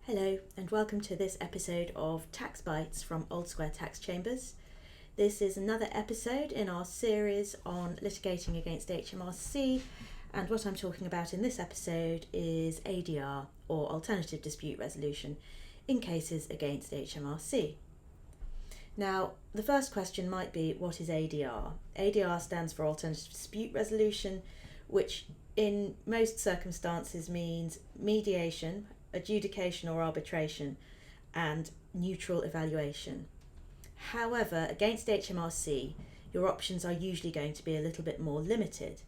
Hello and welcome to this episode of Tax Bites from Old Square Tax Chambers. This is another episode in our series on litigating against HMRC, and what I'm talking about in this episode is ADR, or Alternative Dispute Resolution, in cases against HMRC. Now, the first question might be, what is ADR? ADR stands for Alternative Dispute Resolution, which in most circumstances means mediation, adjudication or arbitration, and neutral evaluation. However, against HMRC, your options are usually going to be a little bit more limited.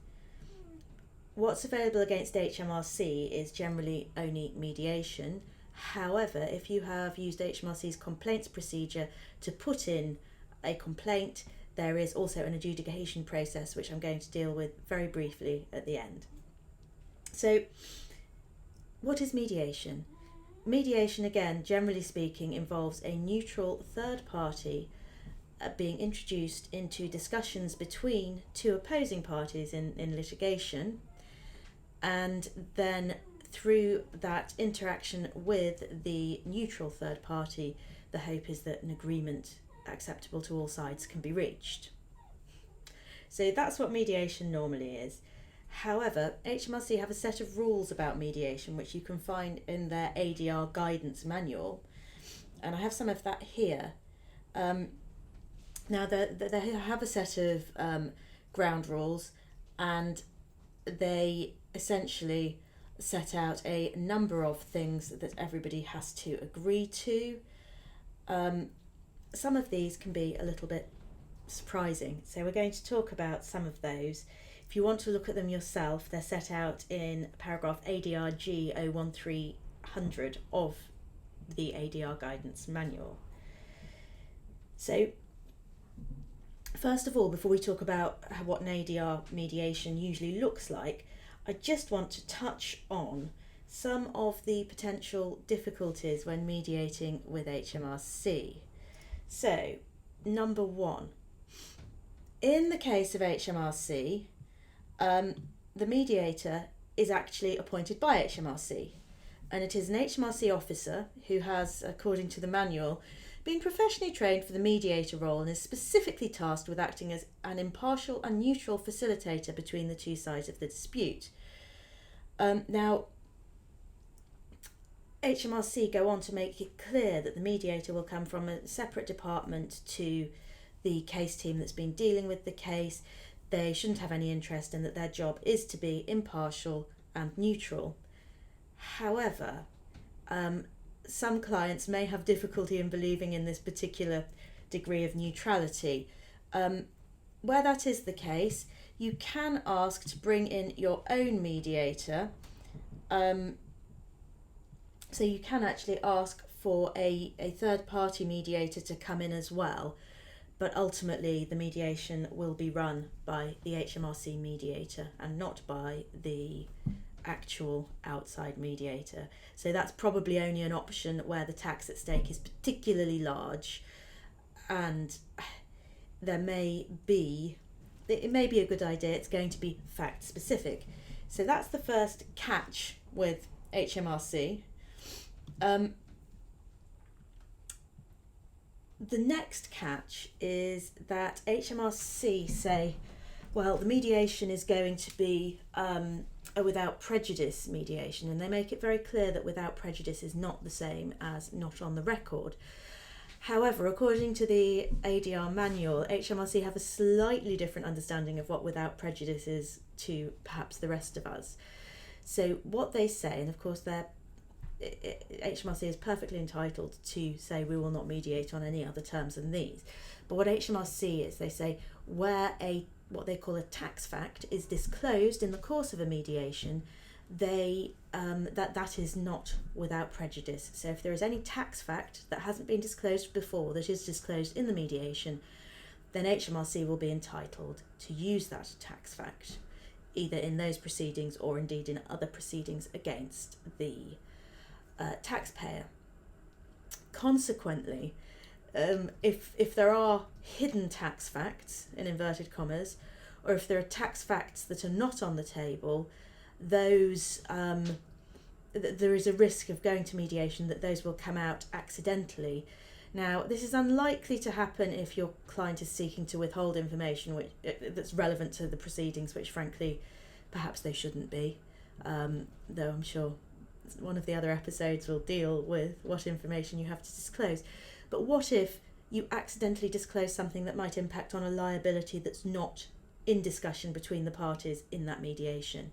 What's available against HMRC is generally only mediation. However, if you have used HMRC's complaints procedure to put in a complaint, there is also an adjudication process, which I'm going to deal with very briefly at the end. So, what is mediation? Mediation, again, generally speaking, involves a neutral third party being introduced into discussions between two opposing parties in litigation, and then through that interaction with the neutral third party, the hope is that an agreement acceptable to all sides can be reached. So that's what mediation normally is. However, HMRC have a set of rules about mediation which you can find in their ADR guidance manual, and I have some of that here. Now they have a set of ground rules, and they essentially set out a number of things that everybody has to agree to. Some of these can be a little bit surprising, so we're going to talk about some of those. If you want to look at them yourself, they're set out in paragraph ADR G 01300 of the ADR guidance manual. So, first of all, before we talk about what an ADR mediation usually looks like, I just want to touch on some of the potential difficulties when mediating with HMRC. So, number one, in the case of HMRC, the mediator is actually appointed by HMRC, and it is an HMRC officer who has, according to the manual, been professionally trained for the mediator role and is specifically tasked with acting as an impartial and neutral facilitator between the two sides of the dispute. Now, HMRC go on to make it clear that the mediator will come from a separate department to the case team that's been dealing with the case. They shouldn't have any interest in that. Their job is to be impartial and neutral. However, some clients may have difficulty in believing in this particular degree of neutrality. Where that is the case, you can ask to bring in your own mediator. So you can actually ask for a third party mediator to come in as well. But ultimately the mediation will be run by the HMRC mediator and not by the actual outside mediator. So that's probably only an option where the tax at stake is particularly large, and it may be a good idea. It's going to be fact specific. So that's the first catch with HMRC. The next catch is that HMRC say, well, the mediation is going to be a without prejudice mediation, and they make it very clear that without prejudice is not the same as not on the record. However, according to the ADR manual, HMRC have a slightly different understanding of what without prejudice is to perhaps the rest of us. So what they say, and of course HMRC is perfectly entitled to say we will not mediate on any other terms than these. But what HMRC is, they say where what they call a tax fact is disclosed in the course of a mediation, that is not without prejudice. So if there is any tax fact that hasn't been disclosed before that is disclosed in the mediation, then HMRC will be entitled to use that tax fact, either in those proceedings or indeed in other proceedings against the taxpayer. Consequently, if there are hidden tax facts, in inverted commas, or if there are tax facts that are not on the table, those there is a risk of going to mediation that those will come out accidentally. Now, this is unlikely to happen if your client is seeking to withhold information that's relevant to the proceedings, which frankly, perhaps they shouldn't be, though I'm sure one of the other episodes will deal with what information you have to disclose. But what if you accidentally disclose something that might impact on a liability that's not in discussion between the parties in that mediation?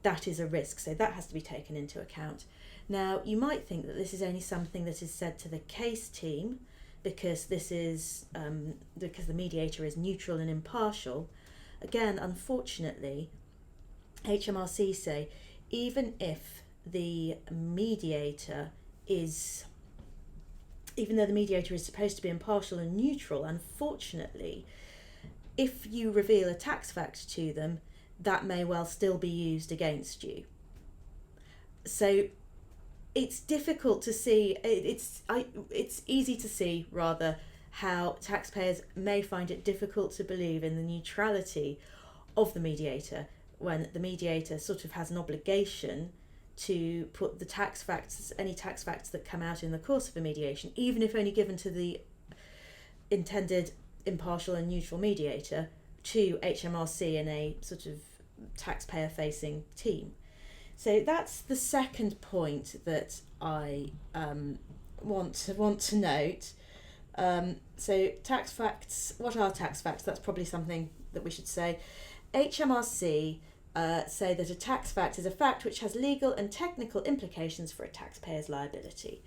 That is a risk, so that has to be taken into account. Now, you might think that this is only something that is said to the case team because this is because the mediator is neutral and impartial. Again, unfortunately, HMRC say even though the mediator is supposed to be impartial and neutral, unfortunately, if you reveal a tax fact to them, that may well still be used against you. So it's difficult to see, it's easy to see rather how taxpayers may find it difficult to believe in the neutrality of the mediator when the mediator sort of has an obligation to put the any tax facts that come out in the course of a mediation, even if only given to the intended impartial and neutral mediator, to HMRC in a sort of taxpayer-facing team. So that's the second point that I want to note. So tax facts. What are tax facts? That's probably something that we should say. HMRC say that a tax fact is a fact which has legal and technical implications for a taxpayer's liability.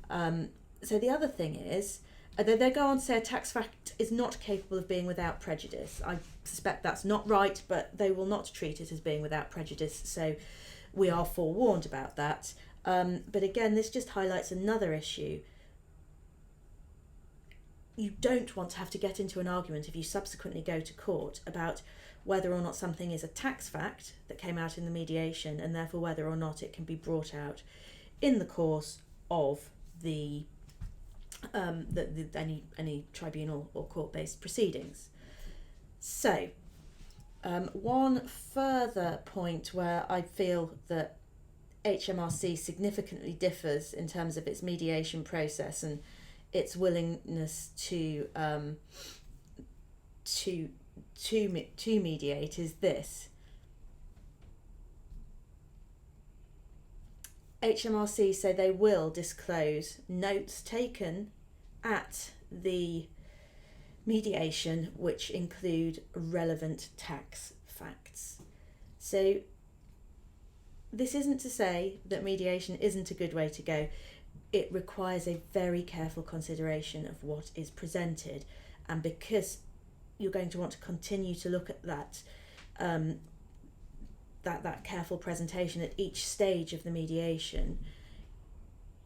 So the other thing is, they go on to say a tax fact is not capable of being without prejudice. I suspect that's not right, but they will not treat it as being without prejudice, so we are forewarned about that. But again, this just highlights another issue. You don't want to have to get into an argument if you subsequently go to court about whether or not something is a tax fact that came out in the mediation, and therefore whether or not it can be brought out in the course of the any tribunal or court-based proceedings. So, one further point where I feel that HMRC significantly differs in terms of its mediation process and its willingness to mediate is this. HMRC say they will disclose notes taken at the mediation which include relevant tax facts. So this isn't to say that mediation isn't a good way to go. It requires a very careful consideration of what is presented, and because you're going to want to continue to look at that that careful presentation at each stage of the mediation,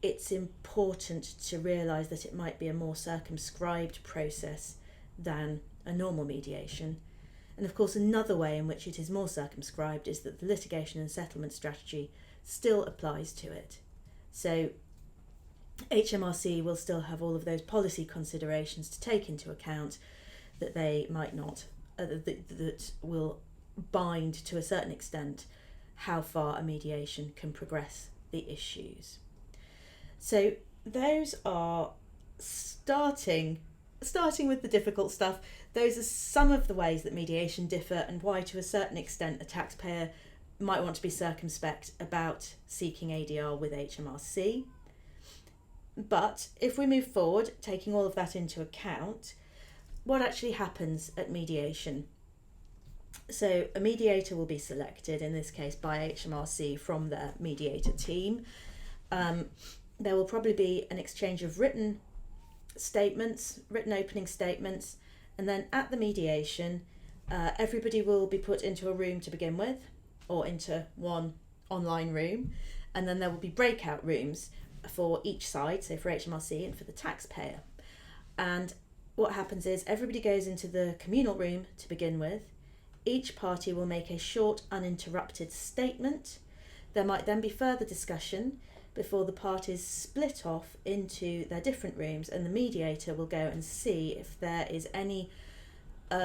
it's important to realise that it might be a more circumscribed process than a normal mediation. And of course, another way in which it is more circumscribed is that the litigation and settlement strategy still applies to it. So HMRC will still have all of those policy considerations to take into account that they might not, that will bind to a certain extent how far a mediation can progress the issues. So those are starting with the difficult stuff. Those are some of the ways that mediation differ and why to a certain extent a taxpayer might want to be circumspect about seeking ADR with HMRC. But if we move forward, taking all of that into account, what actually happens at mediation? So a mediator will be selected, in this case by HMRC from their mediator team. There will probably be an exchange of written opening statements, and then at the mediation, everybody will be put into a room to begin with, or into one online room, and then there will be breakout rooms for each side, so for HMRC and for the taxpayer. And what happens is everybody goes into the communal room to begin with. Each party will make a short, uninterrupted statement. There might then be further discussion before the parties split off into their different rooms, and the mediator will go and see if there is any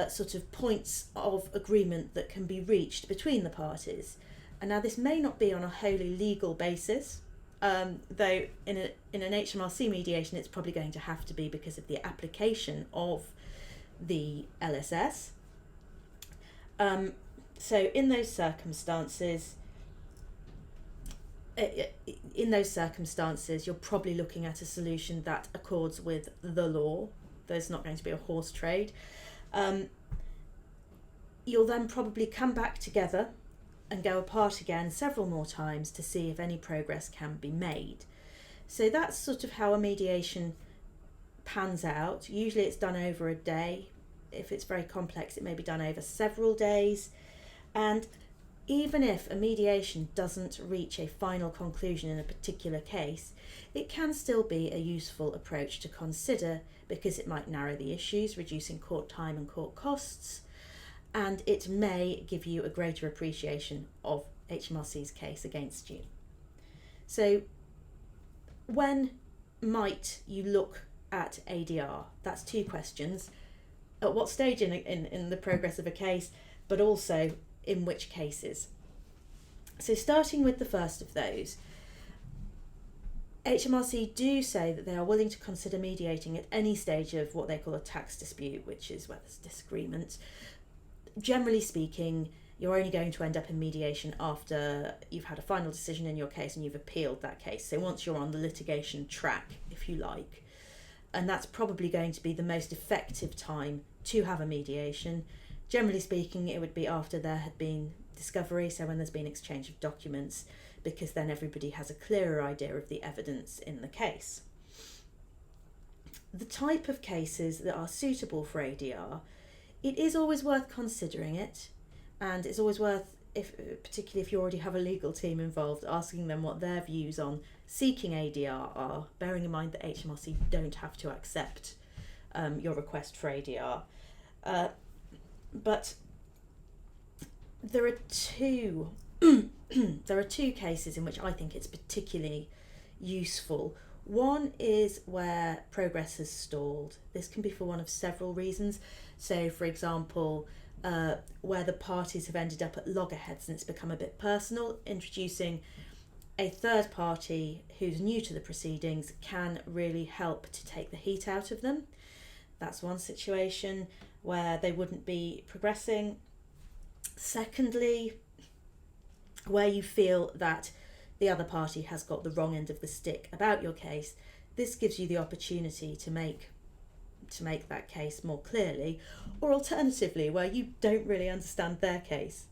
sort of points of agreement that can be reached between the parties. And now this may not be on a wholly legal basis, though in an HMRC mediation it's probably going to have to be because of the application of the LSS. So in those circumstances, you're probably looking at a solution that accords with the law. There's not going to be a horse trade. You'll then probably come back together and go apart again several more times to see if any progress can be made. So that's sort of how a mediation pans out. Usually it's done over a day. If it's very complex, it may be done over several days. And even if a mediation doesn't reach a final conclusion in a particular case, it can still be a useful approach to consider because it might narrow the issues, reducing court time and court costs, and it may give you a greater appreciation of HMRC's case against you. So when might you look at ADR? That's two questions. At what stage in the progress of a case, but also in which cases? So starting with the first of those, HMRC do say that they are willing to consider mediating at any stage of what they call a tax dispute, which is where there's disagreement. Generally speaking, you're only going to end up in mediation after you've had a final decision in your case and you've appealed that case. So once you're on the litigation track, if you like. And that's probably going to be the most effective time to have a mediation. Generally speaking, it would be after there had been discovery, so when there's been exchange of documents, because then everybody has a clearer idea of the evidence in the case. The type of cases that are suitable for ADR, it is always worth considering it, and it's always worth, particularly if you already have a legal team involved, asking them what their views on seeking ADR are, bearing in mind that HMRC don't have to accept your request for ADR. But there are two cases in which I think it's particularly useful. One is where progress has stalled. This can be for one of several reasons. So, for example, where the parties have ended up at loggerheads and it's become a bit personal, introducing a third party who's new to the proceedings can really help to take the heat out of them. That's one situation where they wouldn't be progressing. Secondly, where you feel that the other party has got the wrong end of the stick about your case, this gives you the opportunity to make that case more clearly, or alternatively, where you don't really understand their case.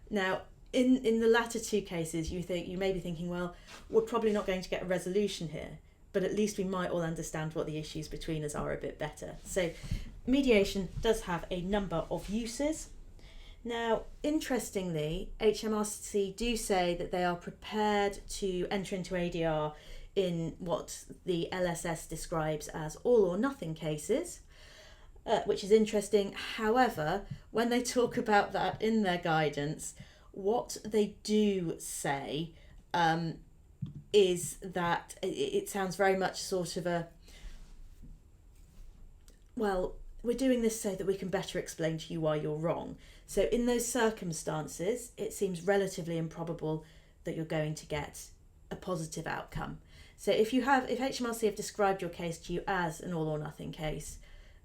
Now, in the latter two cases, you may be thinking, well, we're probably not going to get a resolution here, but at least we might all understand what the issues between us are a bit better. So mediation does have a number of uses. Now, interestingly, HMRC do say that they are prepared to enter into ADR in what the LSS describes as all or nothing cases, which is interesting. However, when they talk about that in their guidance, what they do say is that it sounds very much sort of we're doing this so that we can better explain to you why you're wrong. So in those circumstances, it seems relatively improbable that you're going to get a positive outcome. So if HMRC have described your case to you as an all or nothing case,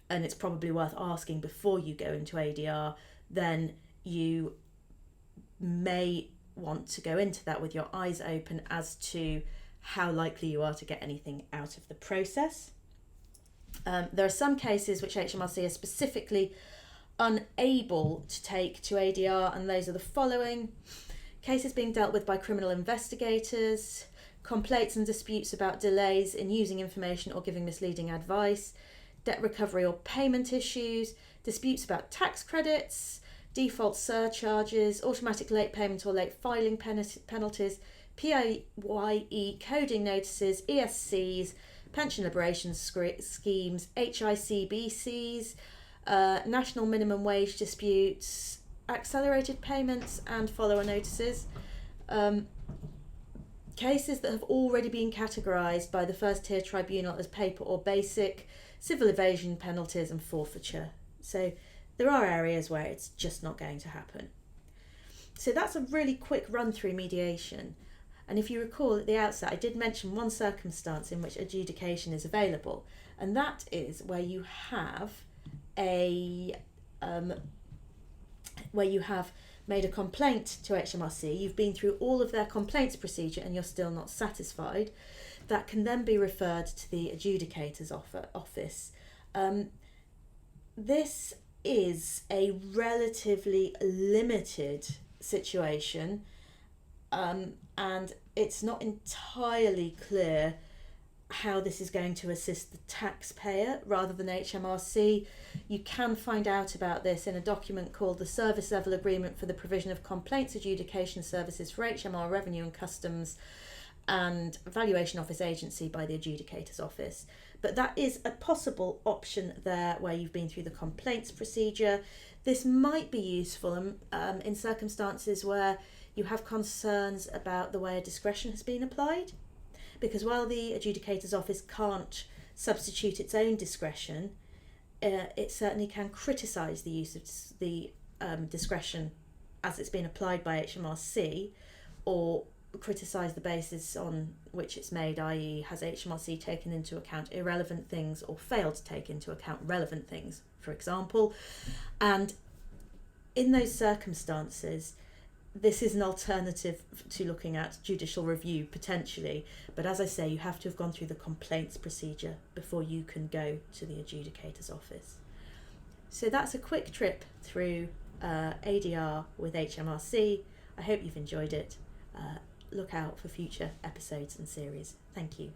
and it's probably worth asking before you go into ADR, then you may want to go into that with your eyes open as to how likely you are to get anything out of the process. There are some cases which HMRC are specifically unable to take to ADR, and those are the following: cases being dealt with by criminal investigators, complaints and disputes about delays in using information or giving misleading advice, debt recovery or payment issues, disputes about tax credits, default surcharges, automatic late payment or late filing penalties, PAYE coding notices, ESCs, pension liberation schemes, HICBCs, national minimum wage disputes, accelerated payments and follower notices, cases that have already been categorised by the first tier tribunal as paper or basic, civil evasion penalties and forfeiture. So there are areas where it's just not going to happen. So that's a really quick run through mediation. And if you recall at the outset, I did mention one circumstance in which adjudication is available, and that is where you have made a complaint to HMRC, you've been through all of their complaints procedure and you're still not satisfied. That can then be referred to the adjudicator's office. This is a relatively limited situation, and it's not entirely clear how this is going to assist the taxpayer rather than HMRC. You can find out about this in a document called the Service Level Agreement for the Provision of Complaints Adjudication Services for HMR Revenue and Customs and Valuation Office Agency by the Adjudicator's Office. But that is a possible option there where you've been through the complaints procedure. This might be useful in circumstances where you have concerns about the way a discretion has been applied, because while the adjudicator's office can't substitute its own discretion, it certainly can criticise the use of the discretion as it's been applied by HMRC, or criticise the basis on which it's made, i.e. has HMRC taken into account irrelevant things or failed to take into account relevant things, for example. And in those circumstances, this is an alternative to looking at judicial review potentially, but as I say, you have to have gone through the complaints procedure before you can go to the adjudicator's office. So that's a quick trip through ADR with HMRC. I hope you've enjoyed it. Look out for future episodes and series. Thank you.